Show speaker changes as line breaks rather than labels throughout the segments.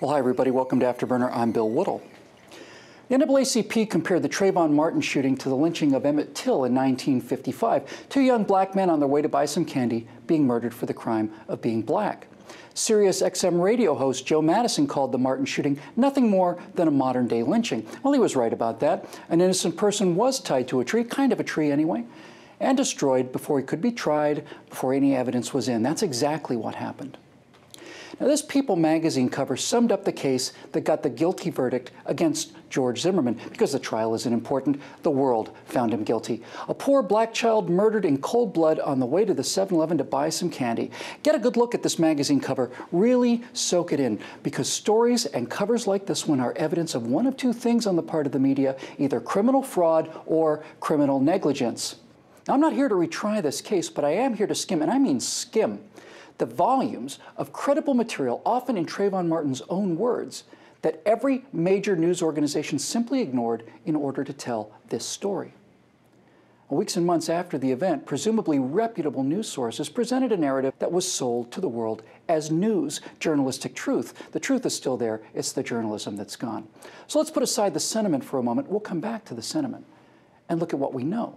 Well, hi everybody, welcome to Afterburner. I'm Bill Whittle. The NAACP compared the Trayvon Martin shooting to the lynching of Emmett Till in 1955, two young black men on their way to buy some candy being murdered for the crime of being black. Sirius XM radio host Joe Madison called the Martin shooting nothing more than a modern-day lynching. Well, he was right about that. An innocent person was tied to a tree, kind of a tree anyway, and destroyed before he could be tried, before any evidence was in. That's exactly what happened. Now, this People magazine cover summed up the case that got the guilty verdict against George Zimmerman. Because the trial isn't important, the world found him guilty. A poor black child murdered in cold blood on the way to the 7-Eleven to buy some candy. Get a good look at this magazine cover. Really soak it in, because stories and covers like this one are evidence of one of two things on the part of the media, either criminal fraud or criminal negligence. Now, I'm not here to retry this case, but I am here to skim, and I mean skim, the volumes of credible material, often in Trayvon Martin's own words, that every major news organization simply ignored in order to tell this story. Weeks and months after the event, presumably reputable news sources presented a narrative that was sold to the world as news, journalistic truth. The truth is still there, it's the journalism that's gone. So let's put aside the sentiment for a moment. We'll come back to the sentiment and look at what we know.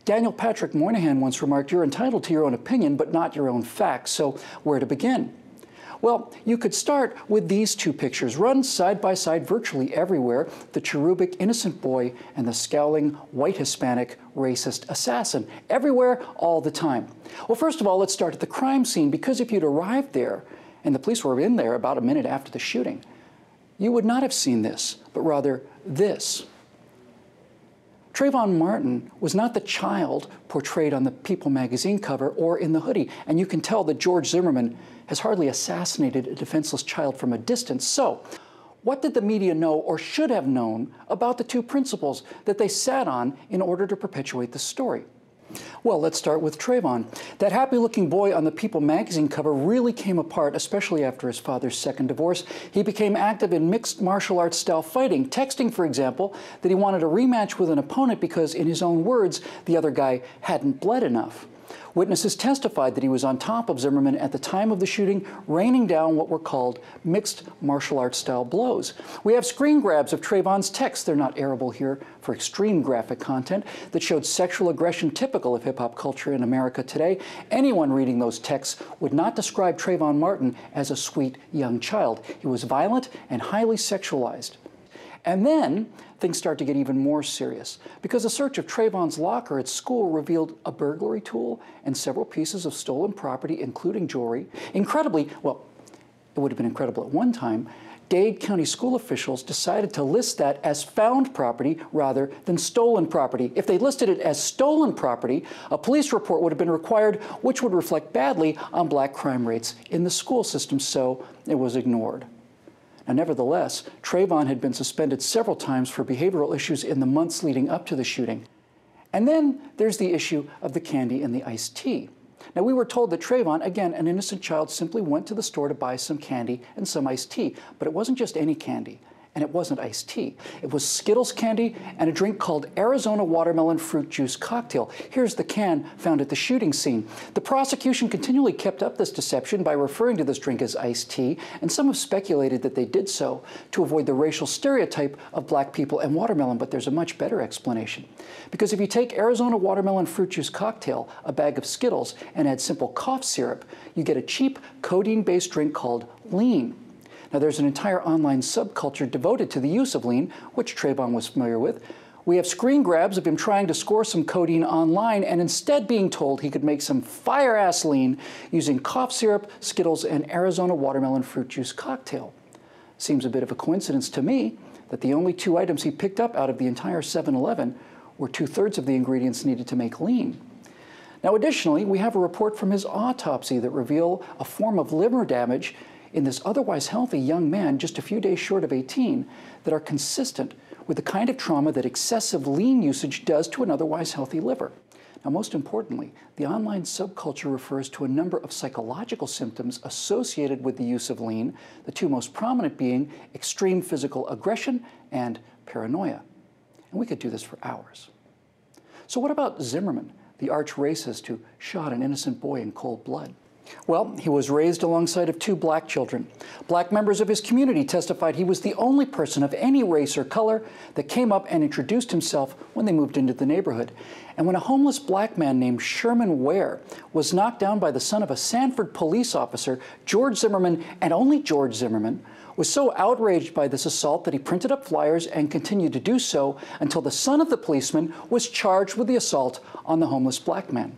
Daniel Patrick Moynihan once remarked, "You're entitled to your own opinion, but not your own facts." So where to begin? Well, you could start with these two pictures, run side by side virtually everywhere, the cherubic innocent boy and the scowling white Hispanic racist assassin, everywhere, all the time. Well, first of all, let's start at the crime scene, because if you'd arrived there, and the police were in there about a minute after the shooting, you would not have seen this, but rather this. Trayvon Martin was not the child portrayed on the People magazine cover or in the hoodie, and you can tell that George Zimmerman has hardly assassinated a defenseless child from a distance. So, what did the media know or should have known about the two principles that they sat on in order to perpetuate the story? Well, let's start with Trayvon. That happy-looking boy on the People magazine cover really came apart, especially after his father's second divorce. He became active in mixed martial arts style fighting, texting, for example, that he wanted a rematch with an opponent because, in his own words, the other guy hadn't bled enough. Witnesses testified that he was on top of Zimmerman at the time of the shooting, raining down what were called mixed martial arts style blows. We have screen grabs of Trayvon's texts, they're not airable here for extreme graphic content, that showed sexual aggression typical of hip-hop culture in America today. Anyone reading those texts would not describe Trayvon Martin as a sweet young child. He was violent and highly sexualized. And then things start to get even more serious, because a search of Trayvon's locker at school revealed a burglary tool and several pieces of stolen property, including jewelry. Incredibly, well, it would have been incredible at one time, Dade County school officials decided to list that as found property rather than stolen property. If they listed it as stolen property, a police report would have been required, which would reflect badly on black crime rates in the school system, so it was ignored. Now, nevertheless, Trayvon had been suspended several times for behavioral issues in the months leading up to the shooting. And then there's the issue of the candy and the iced tea. Now, we were told that Trayvon, again, an innocent child, simply went to the store to buy some candy and some iced tea. But it wasn't just any candy, and it wasn't iced tea. It was Skittles candy and a drink called Arizona Watermelon Fruit Juice Cocktail. Here's the can found at the shooting scene. The prosecution continually kept up this deception by referring to this drink as iced tea, and some have speculated that they did so to avoid the racial stereotype of black people and watermelon, but there's a much better explanation. Because if you take Arizona Watermelon Fruit Juice Cocktail, a bag of Skittles, and add simple cough syrup, you get a cheap codeine-based drink called lean. Now, there's an entire online subculture devoted to the use of lean, which Trayvon was familiar with. We have screen grabs of him trying to score some codeine online and instead being told he could make some fire-ass lean using cough syrup, Skittles, and Arizona Watermelon Fruit Juice Cocktail. Seems a bit of a coincidence to me that the only two items he picked up out of the entire 7-Eleven were 2/3 of the ingredients needed to make lean. Now, additionally, we have a report from his autopsy that revealed a form of liver damage in this otherwise healthy young man just a few days short of 18 that are consistent with the kind of trauma that excessive lean usage does to an otherwise healthy liver. Now, most importantly, the online subculture refers to a number of psychological symptoms associated with the use of lean, the two most prominent being extreme physical aggression and paranoia. And we could do this for hours. So what about Zimmerman, the arch-racist who shot an innocent boy in cold blood? Well, he was raised alongside of two black children. Black members of his community testified he was the only person of any race or color that came up and introduced himself when they moved into the neighborhood. And when a homeless black man named Sherman Ware was knocked down by the son of a Sanford police officer, George Zimmerman, and only George Zimmerman, was so outraged by this assault that he printed up flyers and continued to do so until the son of the policeman was charged with the assault on the homeless black man.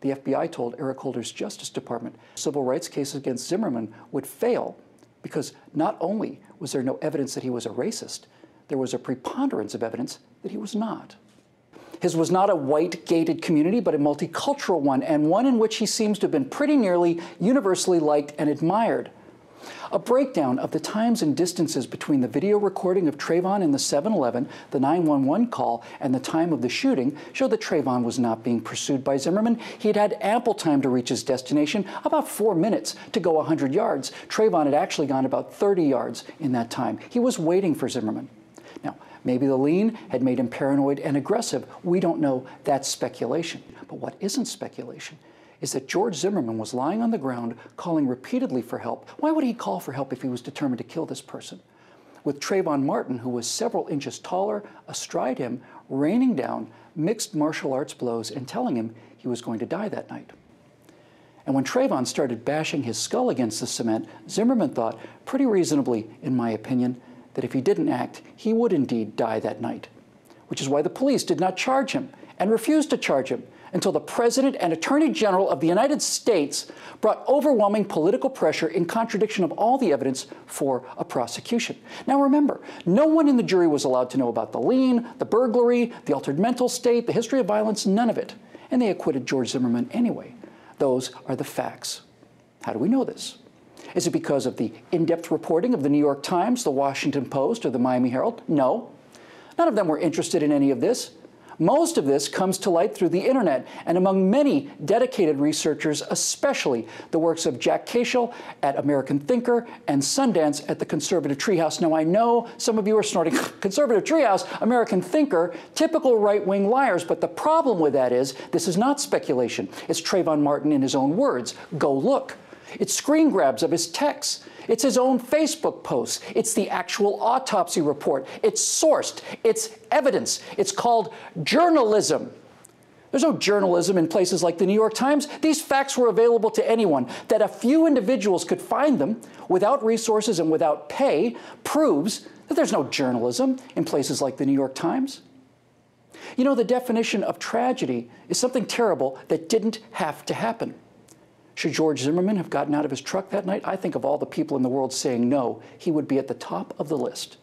The FBI told Eric Holder's Justice Department civil rights cases against Zimmerman would fail because not only was there no evidence that he was a racist, there was a preponderance of evidence that he was not. His was not a white gated community, but a multicultural one, and one in which he seems to have been pretty nearly universally liked and admired. A breakdown of the times and distances between the video recording of Trayvon in the 7-Eleven, the 911 call, and the time of the shooting showed that Trayvon was not being pursued by Zimmerman. He had had ample time to reach his destination, about 4 minutes to go 100 yards. Trayvon had actually gone about 30 yards in that time. He was waiting for Zimmerman. Now, maybe the lean had made him paranoid and aggressive. We don't know. That's speculation. But what isn't speculation is that George Zimmerman was lying on the ground calling repeatedly for help. Why would he call for help if he was determined to kill this person? With Trayvon Martin, who was several inches taller, astride him, raining down mixed martial arts blows and telling him he was going to die that night. And when Trayvon started bashing his skull against the cement, Zimmerman thought, pretty reasonably, in my opinion, that if he didn't act, he would indeed die that night. Which is why the police did not charge him and refused to charge him until the President and Attorney General of the United States brought overwhelming political pressure in contradiction of all the evidence for a prosecution. Now remember, no one in the jury was allowed to know about the lien, the burglary, the altered mental state, the history of violence, none of it. And they acquitted George Zimmerman anyway. Those are the facts. How do we know this? Is it because of the in-depth reporting of the New York Times, the Washington Post, or the Miami Herald? No. None of them were interested in any of this. Most of this comes to light through the internet and among many dedicated researchers, especially the works of Jack Cashel at American Thinker and Sundance at the Conservative Treehouse. Now, I know some of you are snorting, Conservative Treehouse, American Thinker, typical right-wing liars, but the problem with that is this is not speculation. It's Trayvon Martin in his own words. Go look. It's screen grabs of his texts. It's his own Facebook posts. It's the actual autopsy report. It's sourced. It's evidence. It's called journalism. There's no journalism in places like the New York Times. These facts were available to anyone. That a few individuals could find them without resources and without pay proves that there's no journalism in places like the New York Times. You know, the definition of tragedy is something terrible that didn't have to happen. Should George Zimmerman have gotten out of his truck that night? I think of all the people in the world saying no, he would be at the top of the list.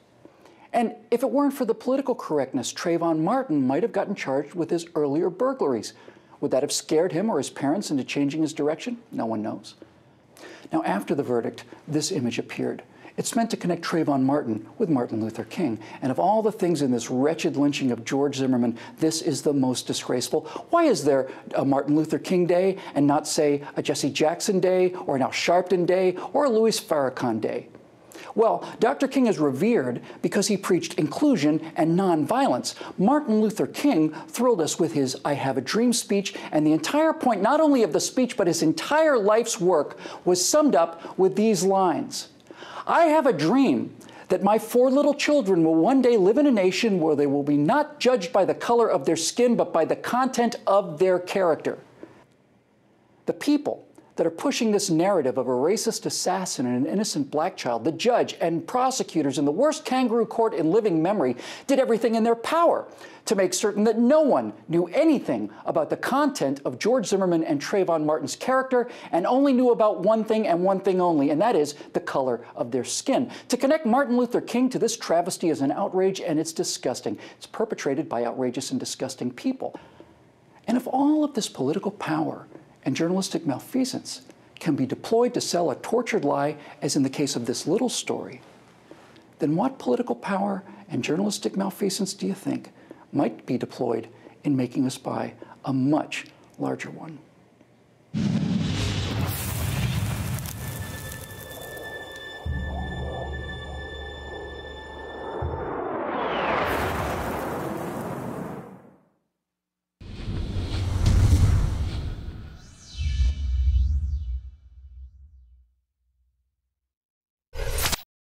And if it weren't for the political correctness, Trayvon Martin might have gotten charged with his earlier burglaries. Would that have scared him or his parents into changing his direction? No one knows. Now, after the verdict, this image appeared. It's meant to connect Trayvon Martin with Martin Luther King. And of all the things in this wretched lynching of George Zimmerman, this is the most disgraceful. Why is there a Martin Luther King Day and not, say, a Jesse Jackson Day or an Al Sharpton Day or a Louis Farrakhan Day? Well, Dr. King is revered because he preached inclusion and nonviolence. Martin Luther King thrilled us with his I Have a Dream speech, and the entire point not only of the speech but his entire life's work was summed up with these lines. I have a dream that my 4 little children will one day live in a nation where they will be not judged by the color of their skin, but by the content of their character. The people that are pushing this narrative of a racist assassin and an innocent black child, the judge and prosecutors in the worst kangaroo court in living memory, did everything in their power to make certain that no one knew anything about the content of George Zimmerman and Trayvon Martin's character and only knew about one thing and one thing only, and that is the color of their skin. To connect Martin Luther King to this travesty is an outrage, and it's disgusting. It's perpetrated by outrageous and disgusting people. And if all of this political power and journalistic malfeasance can be deployed to sell a tortured lie, as in the case of this little story, then what political power and journalistic malfeasance do you think might be deployed in making us buy a much larger one.